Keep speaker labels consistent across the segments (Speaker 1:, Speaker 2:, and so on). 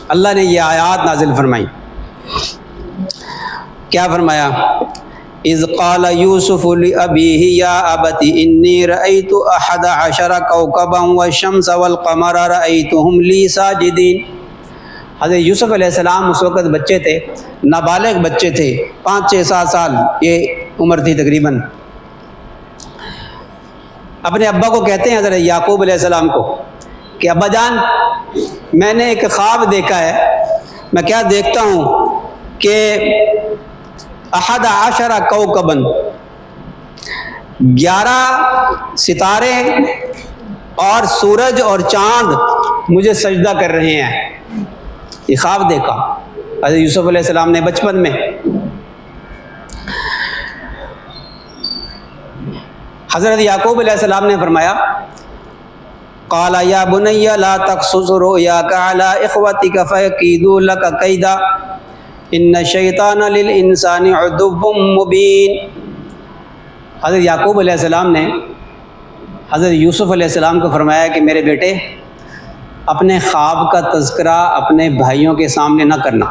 Speaker 1: اللہ نے یہ آیات نازل فرمائی. کیا فرمایا؟ اذ قال یوسف لأبیہ یا ابت انی رأیت 11 کوکبا والشمس والقمر رأیتهم لی ساجدین. حضرت یوسف علیہ السلام اس وقت بچے تھے، نابالغ بچے تھے، 5 6 7 سال یہ عمر تھی تقریباً. اپنے ابا کو کہتے ہیں حضرت یعقوب علیہ السلام کو کہ ابا جان میں نے ایک خواب دیکھا ہے. میں کیا دیکھتا ہوں کہ 11 کوکبن 11 ستارے اور سورج اور چاند مجھے سجدہ کر رہے ہیں. یہ خواب دیکھا حضرت یوسف علیہ السلام نے بچپن میں. حضرت یعقوب علیہ السلام نے فرمایا قال یا بنی لا تقصص رؤیاک علی اخوتک فیکیدوا لک کیدا ان الشیطان للانسان عدو مبین. حضرت یعقوب علیہ السلام نے حضرت یوسف علیہ السلام کو فرمایا کہ میرے بیٹے اپنے خواب کا تذکرہ اپنے بھائیوں کے سامنے نہ کرنا،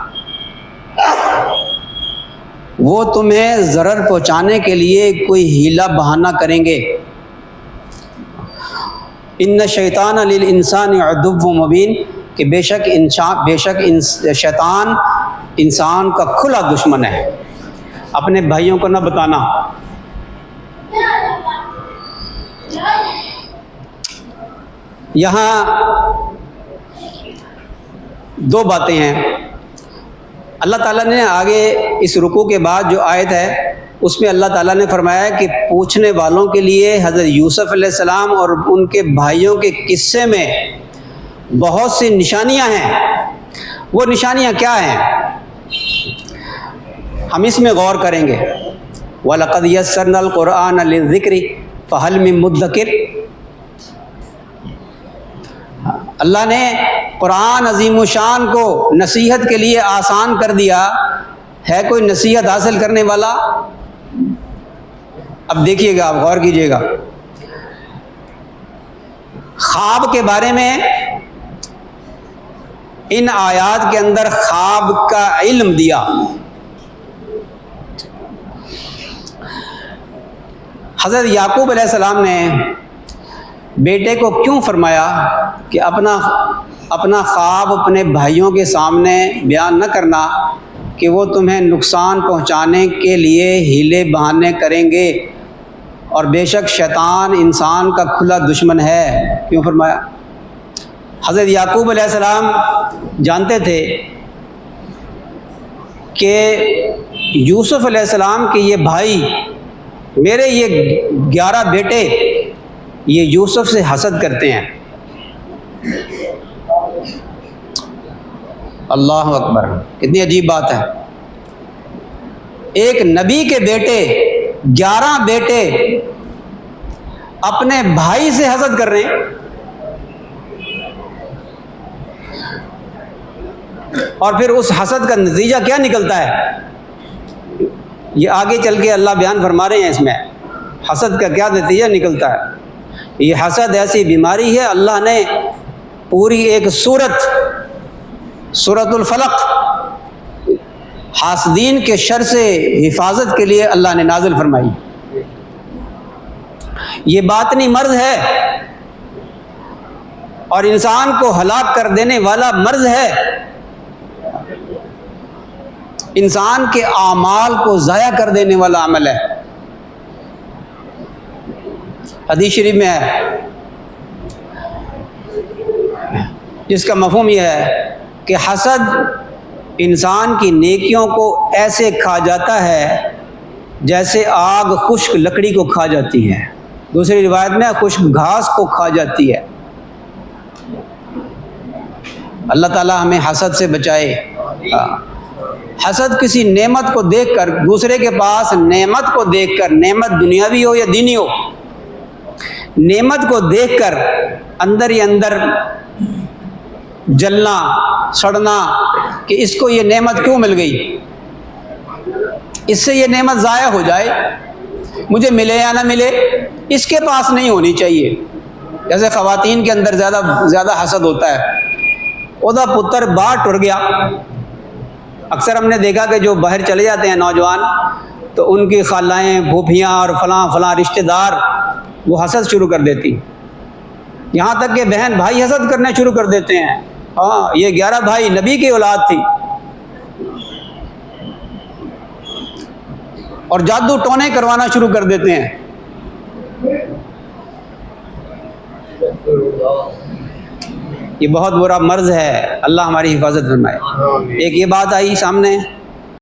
Speaker 1: وہ تمہیں ضرر پہنچانے کے لیے کوئی ہیلا بہانہ کریں گے. ان الشیطان للانسان عدو مبین، کہ بے شک شیطان انسان کا کھلا دشمن ہے. اپنے بھائیوں کو نہ بتانا. یہاں 2 باتیں ہیں. اللہ تعالیٰ نے آگے اس رکوع کے بعد جو آیت ہے اس میں اللہ تعالیٰ نے فرمایا کہ پوچھنے والوں کے لیے حضرت یوسف علیہ السلام اور ان کے بھائیوں کے قصے میں بہت سی نشانیاں ہیں. وہ نشانیاں کیا ہیں ہم اس میں غور کریں گے. وَلَقَدْ يَسَّرْنَا الْقُرْآنَ لِلذِّكْرِ فَهَلْ مِن مُدَّكِرٍ. اللہ نے قرآن عظیم الشان کو نصیحت کے لیے آسان کر دیا. ہے کوئی نصیحت حاصل کرنے والا؟ اب دیکھیے گا، آپ غور کیجیے گا. خواب کے بارے میں ان آیات کے اندر خواب کا علم دیا. حضرت یعقوب علیہ السلام نے بیٹے کو کیوں فرمایا کہ اپنا خواب اپنے بھائیوں کے سامنے بیان نہ کرنا کہ وہ تمہیں نقصان پہنچانے کے لیے ہیلے بہانے کریں گے اور بے شک شیطان انسان کا کھلا دشمن ہے؟ کیوں فرمایا؟ حضرت یعقوب علیہ السلام جانتے تھے کہ یوسف علیہ السلام کے یہ بھائی، میرے یہ 11 بیٹے، یہ یوسف سے حسد کرتے ہیں. اللہ اکبر، کتنی عجیب بات ہے. ایک نبی کے بیٹے 11 بیٹے اپنے بھائی سے حسد کر رہے ہیں. اور پھر اس حسد کا نتیجہ کیا نکلتا ہے یہ آگے چل کے اللہ بیان فرما رہے ہیں. اس میں حسد کا کیا نتیجہ نکلتا ہے. یہ حسد ایسی بیماری ہے، اللہ نے پوری ایک سورۃ الفلق حاسدین کے شر سے حفاظت کے لیے اللہ نے نازل فرمائی. یہ باطنی مرض ہے اور انسان کو ہلاک کر دینے والا مرض ہے. انسان کے اعمال کو ضائع کر دینے والا عمل ہے. حدیث شریف میں ہے جس کا مفہوم یہ ہے کہ حسد انسان کی نیکیوں کو ایسے کھا جاتا ہے جیسے آگ خشک لکڑی کو کھا جاتی ہے. دوسری روایت میں خشک گھاس کو کھا جاتی ہے. اللہ تعالی ہمیں حسد سے بچائے. حسد کسی نعمت کو دیکھ کر، دوسرے کے پاس نعمت کو دیکھ کر، نعمت دنیاوی ہو یا دینی ہو، نعمت کو دیکھ کر اندر ہی اندر جلنا سڑنا کہ اس کو یہ نعمت کیوں مل گئی، اس سے یہ نعمت ضائع ہو جائے، مجھے ملے یا نہ ملے، اس کے پاس نہیں ہونی چاہیے. جیسے خواتین کے اندر زیادہ حسد ہوتا ہے ਉਹਦਾ ਪੁੱਤਰ ਬਾਹਰ ਟੁਰ گیا. اکثر ہم نے دیکھا کہ جو باہر چلے جاتے ہیں نوجوان تو ان کی خالائیں پھوپھیاں اور فلاں فلاں رشتہ دار وہ حسد شروع کر دیتی, یہاں تک کہ بہن بھائی حسد کرنے شروع کر دیتے ہیں. ہاں یہ 11 بھائی نبی کی اولاد تھی, اور جادو ٹونے کروانا شروع کر دیتے ہیں. یہ بہت برا مرض ہے, اللہ ہماری حفاظت فرمائے. ایک یہ بات آئی سامنے